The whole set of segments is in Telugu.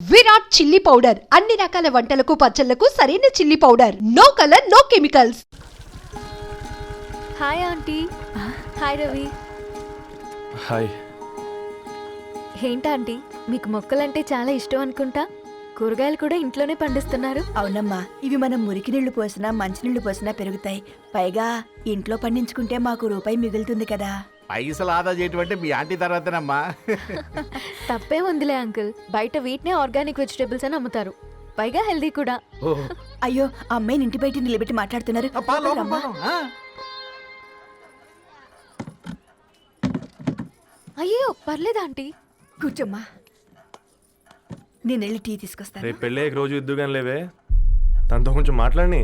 విరాట్ చిల్లీ పౌడర్ అన్ని రకాల వంటలకు పచ్చళ్లకు సరైన chilli powder. No colour no chemicals. Hi aunty. Hi Ravi. Hi. ఏంటా ఆంటీ, మీకు మొక్కలంటే చాలా ఇష్టం అనుకుంటా. కూరగాయలు కూడా ఇంట్లోనే పండిస్తున్నారు. అవునమ్మా, ఇవి మనం మురికి నీళ్లు పోసినా మంచినీళ్లు పోసినా పెరుగుతాయి. పైగా ఇంట్లో పండించుకుంటే మాకు రూపాయి మిగులుతుంది కదా. పైసలు ఆదా చేయటం అంటే మీ ఆంటీ తర్వాతనమ్మా. తప్పే ఉందిలే అంకుల్, బయట వీటినే ఆర్గానిక్ వెజిటేబుల్స్ అని అమ్ముతారు, పైగా హెల్దీ కూడా. అయ్యో, ఆ అమ్మాయిని ఇంటి బయట నిలబెట్టి మాట్లాడుతున్నారు. రమ్మా. అయ్యో పర్లేదు ఆంటీ, కూర్చోమ్మా, నేను వెళ్ళి టీ తీసుకొస్తాను. రేపు పెళ్ళే రోజు ఇద్దుగాని లేవే, తనతో కొంచెం మాట్లాడి.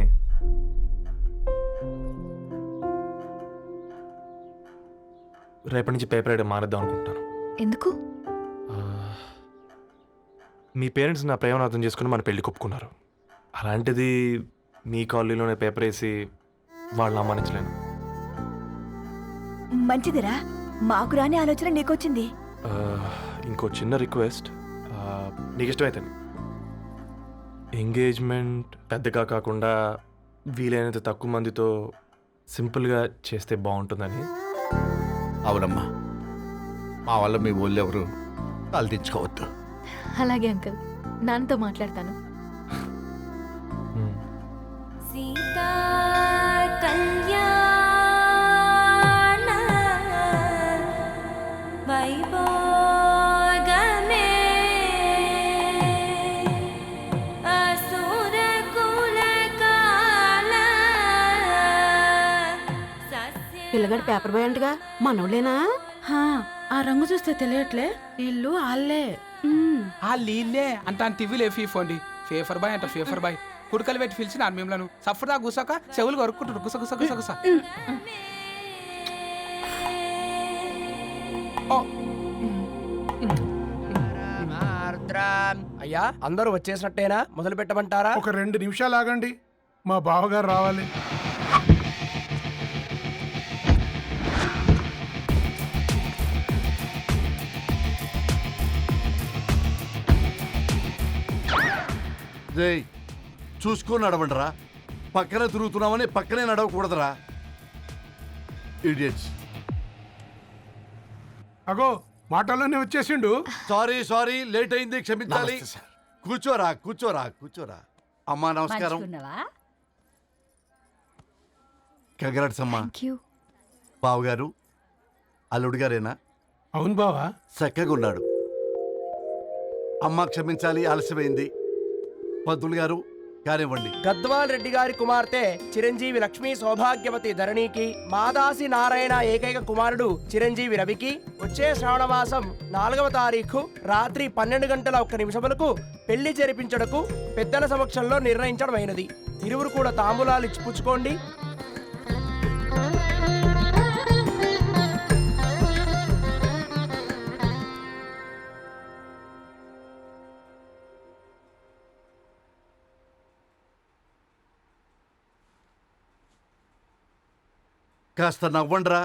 రేపటి నుంచి పేపర్ రైడ్ మానేద్దాం అనుకుంటాను. ఎందుకు? మీ పేరెంట్స్ నా ప్రేమను అర్థం చేసుకుని మన పెళ్లి కొప్పుకున్నారు. అలాంటిది మీ కాలనీలోనే పేపర్ వేసి వాళ్ళని అమ్మానించలేను. మంచిదిరా, మాకు రాని ఆలోచన నీకొచ్చింది. ఇంకో చిన్న రిక్వెస్ట్, నీకు ఇష్టమైతే ఎంగేజ్మెంట్ పెద్దగా కాకుండా వీలైనంత తక్కువ మందితో సింపుల్గా చేస్తే బాగుంటుందని. అవునమ్మా, మా వల్ల మీ ఊళ్ళో ఎవరు కాలు తెచ్చుకోవద్దు. అలాగే అంకుల్, నాన్నతో మాట్లాడతాను. సీతా కళ్యాణ వైభోగమే అసుర కుల కాల పిల్లగాడు పేపర్ బాయ్ అంటగా మనోళ్ళేనా? ఆ రంగు చూస్తే తెలియట్లే, ఇల్లు ఆళ్ళే. ఆ లీల్లే అంత టీవీలే ఫీఫోండి. ఫేఫర్ బాయ్ అంట, ఫేఫర్ బాయ్. కుడుకలు పెట్టి పిలిచి నా మిమ్మలను సఫర్దా గుసక చెవులు కొరుక్కుంటారు. గుస గుస గుస గుస. అయ్యా, అందరూ వచ్చేసినట్టేనా? మొదలు పెట్టమంటారా? ఒక 2 నిమిషాలు ఆగండి, మా బావగారు రావాలి. చూసుకొని నడవండిరా. పక్కనే తిరుగుతున్నామని పక్కనే నడవకూడదురా. ఇడియట్స్. అగో, మాటల్లోనే వచ్చేసిండు. సారీ లేట్ అయింది, క్షమించాలి. కూర్చోరా కూర్చోరా కూర్చోరా. అమ్మా నమస్కారం. కంగ్రాట్స్ అమ్మా. బావగారు అల్లుడు గారేనా? అవును బావా, చక్కగా ఉన్నాడు. అమ్మ క్షమించాలి, ఆలస్యమైంది. పంతులు గారు కానివ్వండి. గద్వాల్ రెడ్డి గారి కుమార్తె చిరంజీవి లక్ష్మీ సౌభాగ్యవతి ధరణికి, మాదాసి నారాయణ ఏకైక కుమారుడు చిరంజీవి రవికి వచ్చే శ్రావణ మాసం 4వ తారీఖు రాత్రి 12 గంటల 1 నిమిషములకు పెళ్లి జరిపించడకు పెద్దల సమక్షంలో నిర్ణయించడమైనది. ఇరువురు కూడా తాంబూలాలు ఇచ్చి పుచ్చుకోండి. కాస్త నవ్వండ్రా.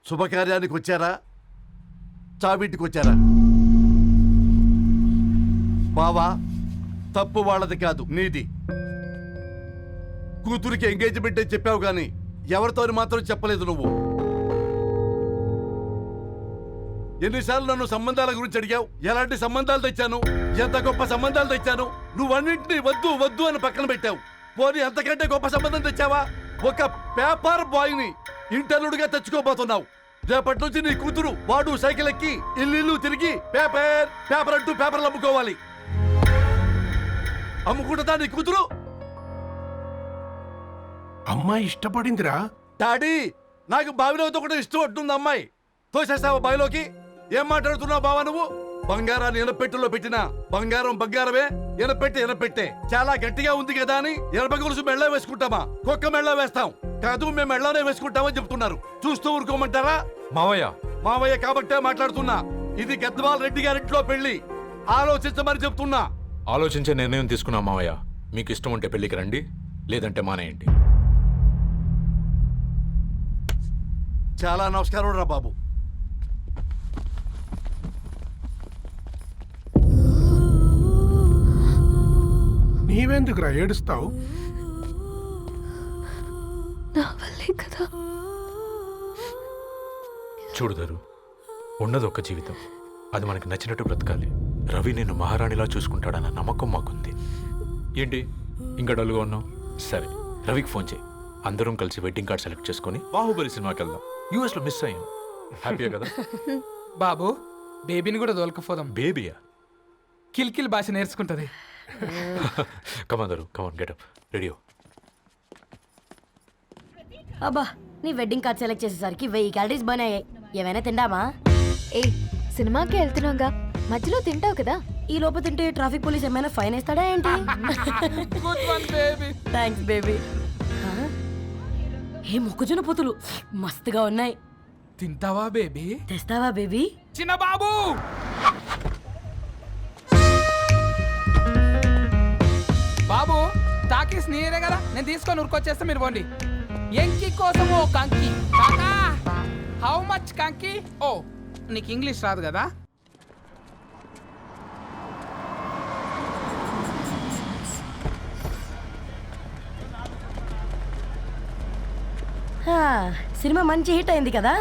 శుభకార్యానికి వచ్చారా, చావింటికి వచ్చారా? బావా, తప్పు వాళ్ళది కాదు, నీది. కూతురికి ఎంగేజ్మెంట్ అని చెప్పావు కానీ ఎవరితో మాత్రం చెప్పలేదు నువ్వు. ఎన్నిసార్లు నన్ను సంబంధాల గురించి అడిగావు? ఎలాంటి సంబంధాలు తెచ్చాను, ఎంత గొప్ప సంబంధాలు తెచ్చాను. నువ్వన్నింటినీ వద్దు వద్దు అని పక్కన పెట్టావు. పోనీ అంతకంటే గొప్ప సంబంధం తెచ్చావా? ఒక పేపర్ బాయ్ ని ఇంటర్లుడిగా తెచ్చుకోబోతున్నావు. రేపటి నుంచి నీ కూతురు వాడు సైకిల్ ఎక్కి ఇల్లు తిరిగి పేపర్ అంటూ పేపర్లు అమ్ముకోవాలి. అమ్ముకుంటుందా నీ కూతురు? అమ్మాయి ఇష్టపడిందిరా. డాడీ, నాకు బావిలోతో కూడా ఇష్టం అంటుంది అమ్మాయి. తోసేస్తావా బావిలోకి? ఏం మాట్లాడుతున్నావు బావా నువ్వు? బంగారాన్ని ఎనపెట్టులో పెట్టినా బంగారం బంగారమే, ఎనపెట్టే చాలా గట్టిగా ఉంది కదా అని ఎనప గొలుసు మెళ్ళ వేసుకుంటామా? కుక్క మెళ్ళ వేస్తాం కాదు, మేము మెళ్ళనే వేసుకుంటామని చెప్తున్నారు. చూస్తూ ఊరుకోమంటారా? మావయ్య కాబట్టే మాట్లాడుతున్నా. ఇది గద్వాల్ రెడ్డి గారింట్లో పెళ్లి, ఆలోచించమని చెప్తున్నా. ఆలోచించే నిర్ణయం తీసుకున్నా మావయ్య. మీకు ఇష్టం ఉంటే పెళ్లికి రండి, లేదంటే మానేయండి. చాలా నమస్కారం రా బాబు. నీవెందుకురా ఏడుస్తావు? నా వల్లే కదా. చూడుదరు, ఉన్నది ఒక్క జీవితం, అది మనకి నచ్చినట్టు బ్రతకాలి. రవి నిన్ను మహారాణిలా చూసుకుంటాడన్న నమ్మకం మాకుంది. ఏంటి ఇంకా డల్గా ఉన్నావు? సరే, రవికి ఫోన్ చేయి. అందరం కలిసి వెడ్డింగ్ కార్డ్ సెలెక్ట్ చేసుకొని బాహుబలి సినిమాకి వెళ్దాం. యూఎస్లో మిస్ అయ్యాం. హ్యాపీయా కదా? బాబు, బేబీని కూడా దొలకపోదాం. బేబీయా? కిల్కిల్ భాష నేర్చుకుంటది. కమాందరు, కమాన్, గెటప్, రెడీ. అబ్బా, నీ వెడ్డింగ్ కార్డ్ సెలెక్ట్ చేసేసరికి 1000 క్యాలరీస్ బర్న్ అయ్యాయి. ఏమైనా తిండామా? ఏ సినిమాకి వెళ్తున్నాగా, మధ్యలో తింటావు కదా. ఈ లోపు తింటే ట్రాఫిక్ పోలీస్ ఏమైనా ఫైన్ వేస్తాడా ఏంటి? Thanks baby. ఏ మొక్కజొన్న పొతులు మస్తుగా ఉన్నాయి. తింటావా బేబీ? తెస్తావా బేబీ? చిన్న బాబు, బాబు టాకీస్ నీరే కదా, నేను తీసుకొని ఉరికొచ్చేస్తా, మీరు పోండి. ఎంకి కోసం ఓ కంకి. కాకా, హౌ మచ్ కంకి? ఓ, నీకు ఇంగ్లీష్ రాదు కదా. సినిమా మంచి హిట్ అయింది కదా.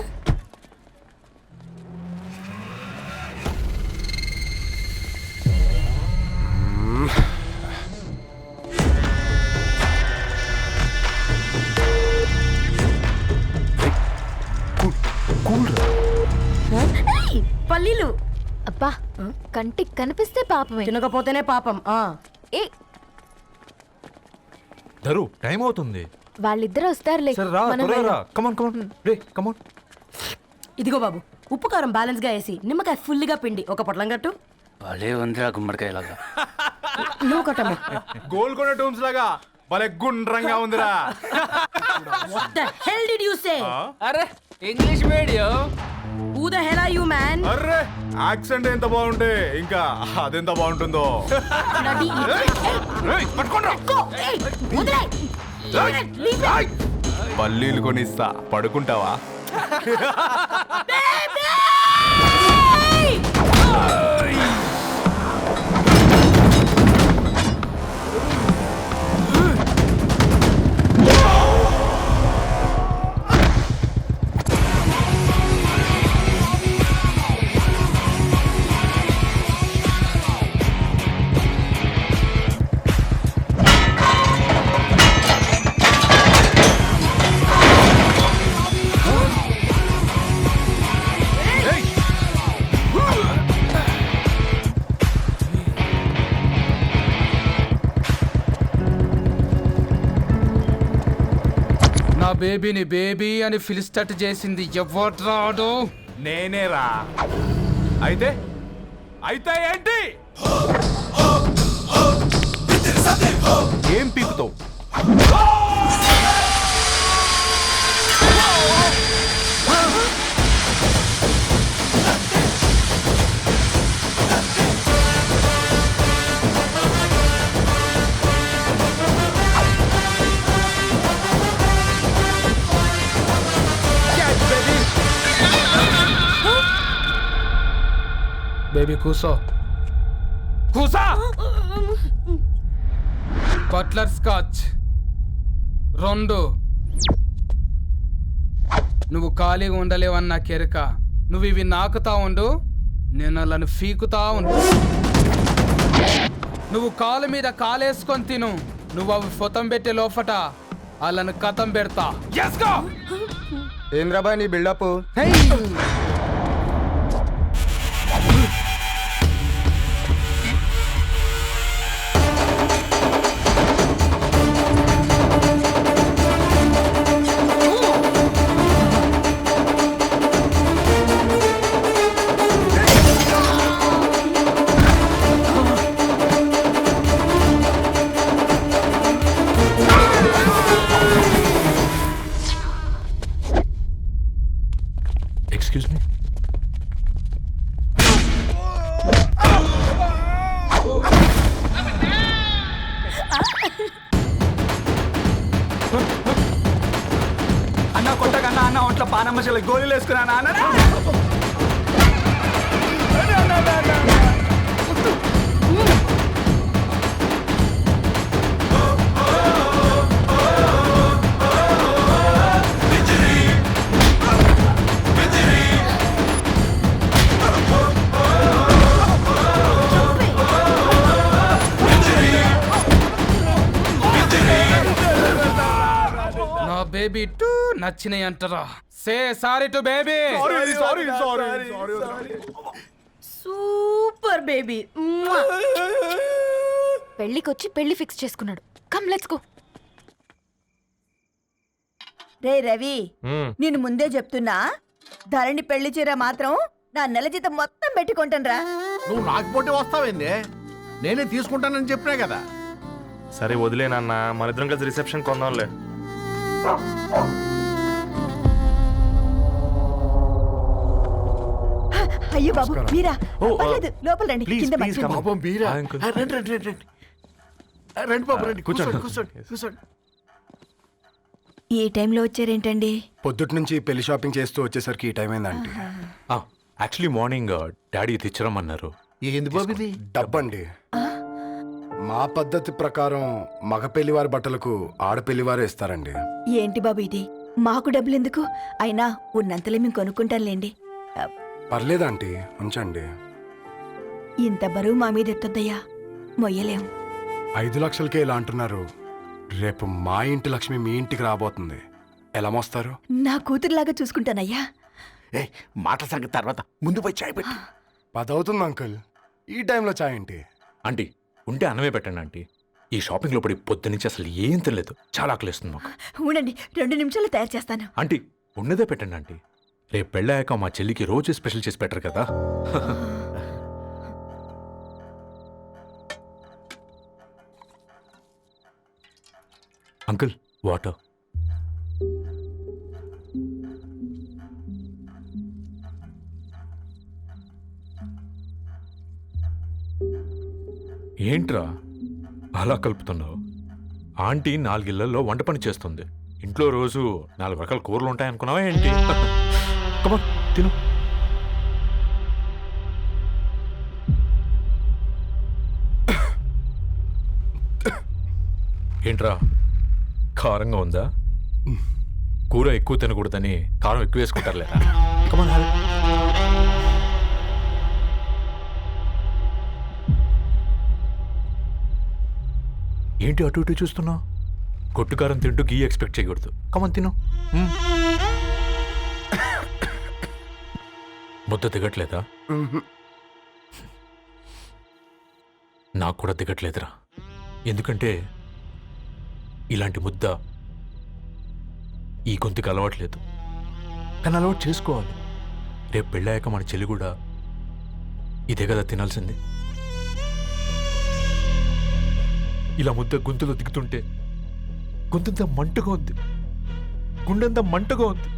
పల్లీలు. అబ్బా, కంటికి కనిపిస్తే పాపమే, తినకపోతేనే పాపం. ఏ ధరు, టైం అవుతుంది. వాళ్ళిద్దరూ వస్తారులే. మనం వెళ్దాం. కమాన్ కమాన్ రే, కమాన్. ఇదిగో బాబు, ఉప్పు కారం బ్యాలెన్స్ గా వేసి నిమ్మకాయ ఫుల్గా పిండి ఒక పొట్లం కట్టు. భలే ఉందిరా గుమ్మడికాయలాగా. నువ్వు కట్టమ్మా. గోల్కొండ టూమ్స్ లాగా భలే గుండ్రంగా ఉందిరా. What the hell did you say? అరే English medium. Who the hell are you, man? Array, accent ఎంత బాగుంటే ఇంకా అదెంత బాగుంటుందో. Bloody idiot. Go. Hey, వదిలేయ్. Leave it. పల్లీలు కొనిస్తా, పడుకుంటావా? నా బేబీని బేబీ అని ఫిలిస్టట్ చేసింది ఎవడ్రాడు? నేనేరా. అయితే అయితే ఏంటి? ఏం పీకుతావు? బేబీ కూసో, కూసా. Buttler scotch 2. నువ్వు ఖాళీగా ఉండలేవన్న కెరక. నువ్వు ఇవి నాకుతా ఉండు, నేను అలాను ఫీకుతా ఉండు. నువ్వు కాలు మీద కాలేసుకొని తిను. నువ్వు అవి ఫొతం పెట్టే లోపట అలాను కథం పెడతా. ఏంద్రాబాయ్ నీ బిల్డప్? Excuse me. అన్న కొట్టకన్నా, అన్న ఒంట్లో పానమ్మశల గోళీలు వేసుకున్నా అన్న. బేబీ టూ నచ్చినాయి అంటారా? Say sorry to baby. Super baby. పెళ్ళికొచ్చి పెళ్లి ఫిక్స్ చేసుకున్నాడు. Come let's go. రే రవి, నేను ముందే చెప్తున్నా, ధరణి పెళ్లి చీర మాత్రం నా నెల జీతం మొత్తం పెట్టుకుంటానురా. నువ్వు నాకు పోటీ వస్తావేంది? నేనే తీసుకుంటానని చెప్పినా కదా. సరే వదిలేనన్న, మన ఇద్దరం కలిసి రిసెప్షన్ కొందాంలే. అయ్యో బాబు మీరా? ఓ, పర్లేదు, లోపల రండి. ప్లీజ్, కింద ప్లీజ్, మంచం. come on. పాపం మీరా? ఆ, అంకుల్. రండి రండి రండి రండి. రండి బాబు రండి. కూర్చోండి. కూర్చోండి కూర్చోండి. ఈ టైంలో వచ్చారేంటండి? పొద్దుటి నుంచి పెళ్లి షాపింగ్ చేస్తూ వచ్చేసరికి ఈ టైం అయిందండి. యాక్చువల్లీ మార్నింగ్ డాడీ తెచ్చరమన్నారు. ఏంది బాబు ఇది? డబ్బండి. మా పద్ధతి ప్రకారం మగ పెళ్లివారి బట్టలకు ఆడపెళ్లివారు ఇస్తారండి. ఏంటి బాబు ఇది? మాకు డబ్బులు ఎందుకు? అయినా ఉన్నంతలే మేము కొనుక్కుంటాంలేండి. పర్లేదంటీ, ఉంచండి. ఇంత బరువు మా మీద ఎత్తొద్దయ్యా, మొయ్యలేం. 5 లక్షలకే ఇలా అంటున్నారు. రేపు మా ఇంటి లక్ష్మి మీ ఇంటికి రాబోతుంది. ఎలా మోస్తారు? నా కూతురులాగా చూసుకుంటానయ్యా. మాట సంగతి తర్వాత, ముందు పోయి చాయ్ పెట్టి. 10 అవుతుంది అంకుల్, ఈ టైంలో చాయ్ ఏంటి? ఆంటీ ఉంటే అన్నమే పెట్టండి ఆంటీ. ఈ షాపింగ్లో పడి పొద్దు నుంచి అసలు ఏం తినలేదు. చాలా ఆకలిస్తుంది మాకు. ఉండండి, 2 నిమిషాలు తయారు చేస్తాను. ఆంటీ ఉన్నదే పెట్టండి ఆంటీ. రేపు పెళ్ళాక మా చెల్లికి రోజు స్పెషల్ చేసి పెట్టరు కదా. Uncle water. ఏంట్రా అలా కలుపుతున్నావు? ఆంటీ 4 ఇళ్లలో వంట పని చేస్తుంది. ఇంట్లో రోజు 4 రకాల కూరలు ఉంటాయనుకున్నావా ఏంటి? కమా తిను. ఏంట్రా కారంగా ఉందా? కూర ఎక్కువ తినకూడదని కారం ఎక్కువ వేసుకుంటారులేరా. కమా ఏంటి అటు ఇటు చూస్తున్నావు? కొట్టుకారం తింటూ గీ ఎక్స్పెక్ట్ చేయకూడదు. కమన్ తిను. ముద్ద దిగట్లేదా? నాకు కూడా దిగట్లేదురా. ఎందుకంటే ఇలాంటి ముద్ద ఈ గొంతుకి అలవాట్లేదు. కానీ అలవాటు చేసుకోవాలి. రేపు పెళ్ళాక మన చెల్లి కూడా ఇదే కదా తినాల్సింది. ఇలా ముద్ద గొంతులో దిగుతుంటే గొంతంతా మంటగా ఉంది, గుండెంతా మంటగా ఉంది.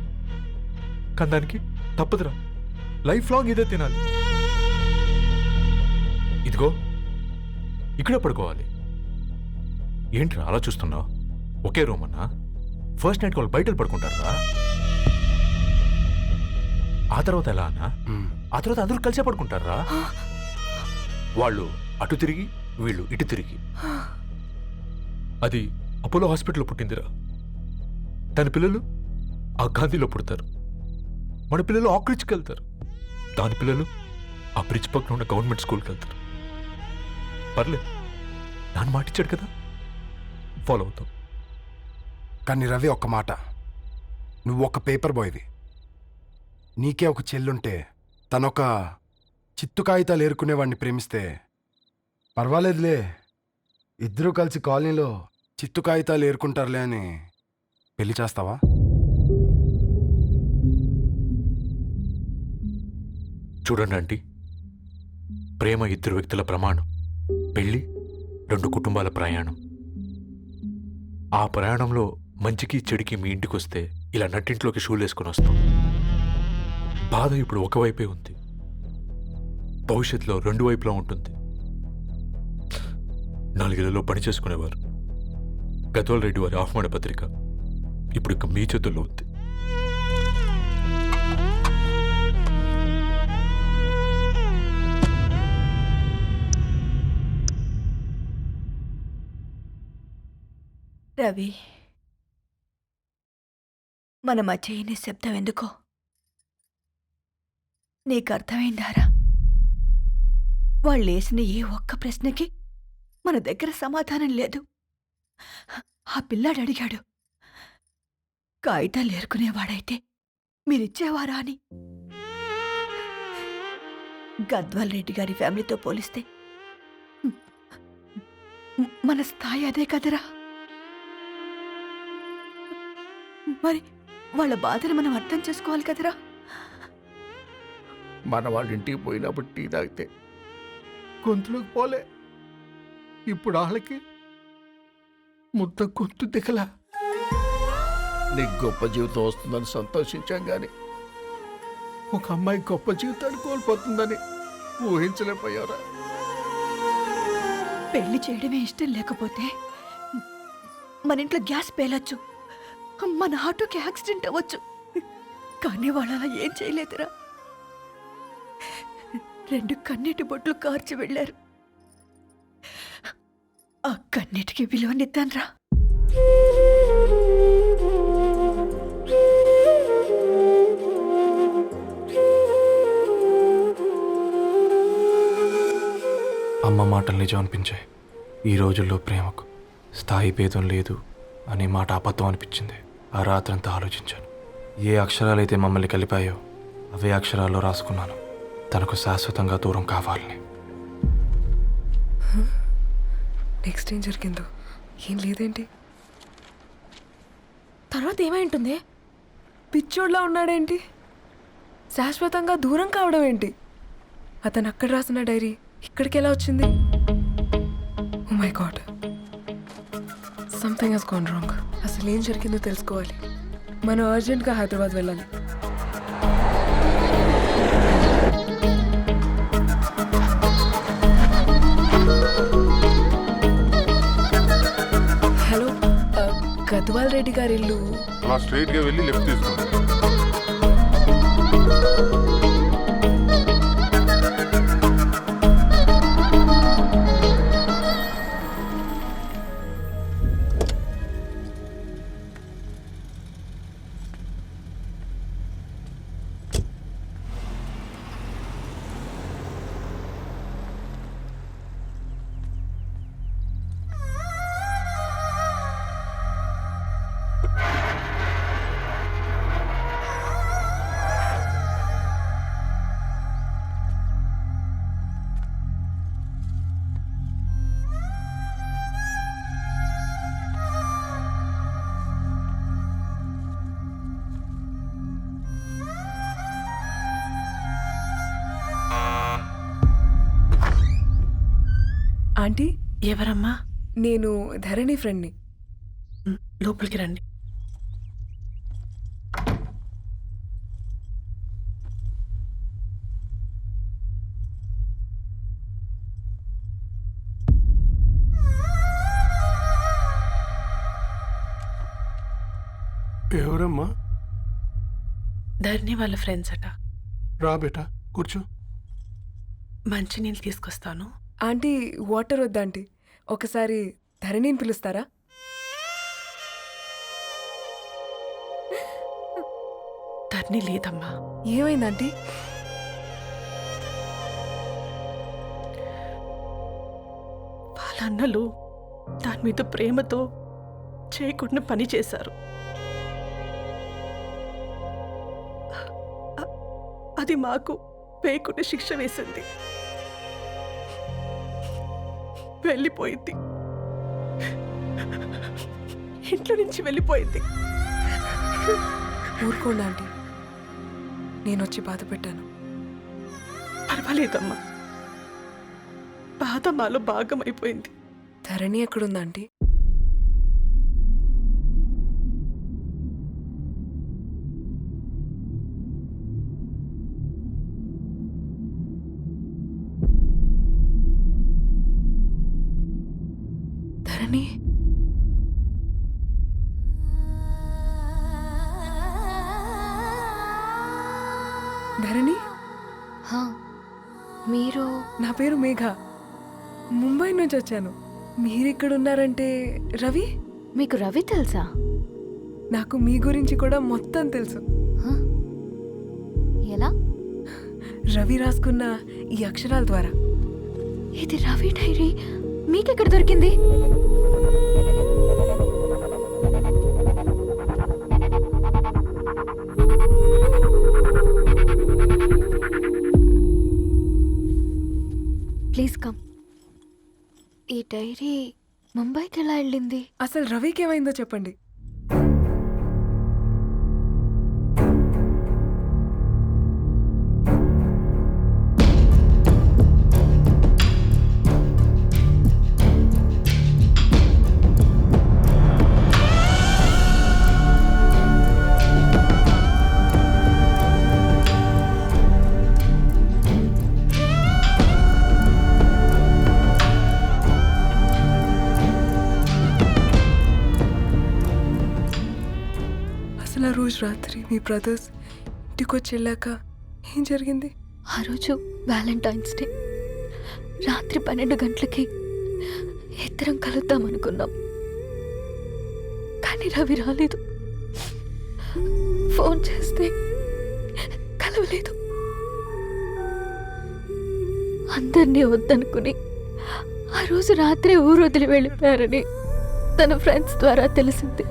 కానీ దానికి తప్పదురా, లైఫ్ లాంగ్ ఇదే తినాలి. ఇదిగో ఇక్కడే పడుకోవాలి. ఏంట్రా అలా చూస్తున్నావు? ఒకే రూమ్ అన్నా? ఫస్ట్ నైట్ వాళ్ళు బయటలు పడుకుంటారా? ఆ తర్వాత ఎలా అన్నా? ఆ తర్వాత అందరూ కలిసే పడుకుంటారా? వాళ్ళు అటు తిరిగి వీళ్ళు ఇటు తిరిగి. అది అపోలో హాస్పిటల్లో పుట్టిందిరా. దాని పిల్లలు ఆ గాంధీలో పుడతారు. మన పిల్లలు ఆక్రిచ్కి వెళ్తారు. దాని పిల్లలు ఆ బ్రిడ్జ్ పక్కన ఉన్న గవర్నమెంట్ స్కూల్కి వెళ్తారు. పర్లేదు, దాన్ని మాటిచ్చాడు కదా, ఫాలో అవుతాం. కానీ రవి, ఒక్క మాట, నువ్వు ఒక పేపర్ బాయ్వి. నీకే ఒక చెల్లుంటే తనొక చిత్తు కాగితాలు ఏరుకునేవాడిని ప్రేమిస్తే పర్వాలేదులే, ఇద్దరూ కలిసి కాలనీలో చిత్తు కాగితాలు ఏరుకుంటారులే అని పెళ్లి చేస్తావా? చూడండి ఆంటీ, ప్రేమ 2 వ్యక్తుల ప్రమాణం, పెళ్ళి 2 కుటుంబాల ప్రయాణం. ఆ ప్రయాణంలో మంచికి చెడుకి మీ ఇంటికి వస్తే ఇలా నట్టింట్లోకి షూలు వేసుకొని వస్తాం. బాధ ఇప్పుడు ఒకవైపే ఉంది, భవిష్యత్తులో 2 వైపులా ఉంటుంది. 4 ఇళ్లలో పని చేసుకునేవారు గద్వాల్ రెడ్డి వారి ఆహ్వాన పత్రిక ఇప్పుడు ఇక మీ చేతుల్లో ఉంది. రవి, మన మధ్య ఈ నిశ్శబ్దం ఎందుకో నీకు అర్థమైందారా? వాళ్ళు వేసిన ఏ ఒక్క ప్రశ్నకి మన దగ్గర సమాధానం లేదు. ఆ పిల్లాడు అడిగాడు, కాగితాలు ఏరుకునేవాడైతే మీరిచ్చేవారా అని. గద్వాల్ రెడ్డి గారి ఫ్యామిలీతో పోలిస్తే మన స్థాయి అదే కదరా. మరి వాళ్ళ బాధను మనం అర్థం చేసుకోవాలి కదరా. మన వాళ్ళ ఇంటికి పోయినప్పుడు టీ తాగితే గొంతులోకి పోలే, ఇప్పుడు వాళ్ళకి ముద్ద గొంతు దిగలా. నీకు గొప్ప జీవితం వస్తుందని సంతోషించాం కానీ ఒక అమ్మాయి గొప్ప జీవితాన్ని కోల్పోతుందని ఊహించలేకపోయారా? పెళ్లి చేయడమే ఇష్టం లేకపోతే మన ఇంట్లో గ్యాస్ పేలొచ్చు, మన ఆటోకి యాక్సిడెంట్ అవ్వచ్చు, కానీ వాళ్ళు అలా ఏం చేయలేదురా. 2 కన్నీటి బొట్లు కార్చి వెళ్ళారు. ఆ కన్నీటికి విలువనిద్దాన్రా. అమ్మ మాటలు నిజం అనిపించాయి. ఈ రోజుల్లో ప్రేమకు స్థాయి భేదం లేదు అనే మాట అబద్ధం అనిపించింది. ఆ రాత్రంతా ఆలోచించాను. ఏ అక్షరాలైతే మమ్మల్ని కలిపాయో అవే అక్షరాల్లో రాసుకున్నాను, తనకు శాశ్వతంగా దూరం కావాలని. నెక్స్ట్ ఏం జరిగిందో ఏం లేదేంటి? తర్వాత ఏమై ఉంటుంది? పిచ్చోడ్లా ఉన్నాడేంటి? శాశ్వతంగా దూరం కావడం ఏంటి? అతను అక్కడ రాసిన డైరీ ఇక్కడికి ఎలా వచ్చింది? Oh my God, something has gone wrong. అసలు ఏం జరిగిందో తెలుసుకోవాలి. మనం అర్జెంట్గా హైదరాబాద్ వెళ్ళాలి. హలో, గద్వాల్ రెడ్డి గారి ఇల్లు అలా స్ట్రైట్గా వెళ్ళి లెఫ్ట్ తీసుకోండి. ఆంటీ, ఎవరమ్మా? నేను ధరణి ఫ్రెండ్ని. లోపలికి రండి. ఎవరమ్మా? ధరణి వాళ్ళ ఫ్రెండ్స్ అట. రా బేటా, కూర్చో. మంచినీళ్ళు తీసుకొస్తాను. ఆంటీ, వాటర్ వద్దా ఆంటీ? ఒకసారి ధరణిని పిలుస్తారా? ధరణి లేదమ్మా. ఏమైంది ఆంటీ? వాళ్ళ అన్నలు దాని మీద ప్రేమతో చేయకుండా పని చేశారు. అది మాకు వేయకుండా శిక్ష వేసింది. వెళ్ళిపోయింది, ఇంట్లో నుంచి వెళ్ళిపోయింది. ఊరుకోండి ఆంటీ, నేను వచ్చి బాధ పెట్టాను. పర్వాలేదమ్మా, బాధ మాలో భాగం అయిపోయింది. ధరణి ఎక్కడుందా ఆంటీ? ధరణి, ధరణి, మీరు? నా పేరు మేఘ, ముంబై నుంచి వచ్చాను. మీరిక్కడ ఉన్నారంటే రవి? మీకు రవి తెలుసా? నాకు మీ గురించి కూడా మొత్తం తెలుసు. ఎలా? రవి రాసుకున్న ఈ అక్షరాల ద్వారా. ఇది రవి డైరీ మీకెక్కడ దొరికింది? ఈ డైరీ ముంబైకి ఎలా వెళ్ళింది? అసలు రవికి ఏమైందో చెప్పండి. అసలు ఆ రోజు రాత్రి మీ బ్రదర్స్ ఇంటికి వచ్చి వెళ్ళాక ఏం జరిగింది? ఆ రోజు వ్యాలంటైన్స్ డే రాత్రి 12 గంటలకి ఇద్దరం కలుద్దాం అనుకున్నాం. కానీ రవి రాలేదు. ఫోన్ చేస్తే కలవలేదు. అందరినీ వద్దనుకుని ఆ రోజు రాత్రి ఊరు వదిలి వెళ్ళిపోయారని తన ఫ్రెండ్స్ ద్వారా తెలిసింది.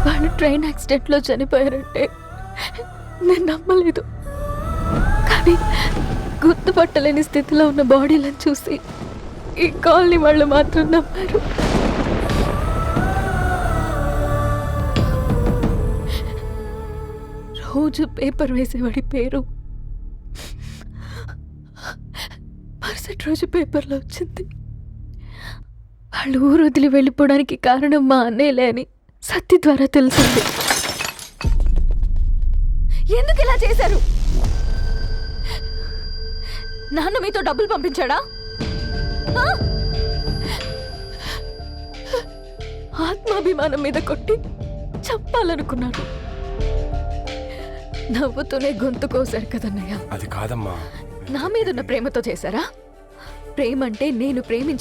వాళ్ళు ట్రైన్ యాక్సిడెంట్లో చనిపోయారంటే నేను నమ్మలేదు. కానీ గుర్తుపట్టలేని స్థితిలో ఉన్న బాడీలను చూసి ఈ కాలనీ వాళ్ళు మాత్రం నమ్మారు. రోజు పేపర్ వేసేవాడి పేరు మరుసటి రోజు పేపర్లో వచ్చింది. వాళ్ళు ఊరు వదిలి వెళ్ళిపోవడానికి కారణం మా అన్నయ్యలే అని సత్తి ద్వారా తెలిసింది. ఎందుకు ఇలా చేశారు? నాన్న మీతో డబ్బులు పంపించాడా? ఆత్మాభిమానం మీద కొట్టి చంపాలనుకున్నాను. నవ్వుతూనే గొంతు కోసారు కదన్నయ్య. అది కాదమ్మా. నా మీదున్న ప్రేమతో చేశారా? ప్రేమంటే నేను ప్రేమించిన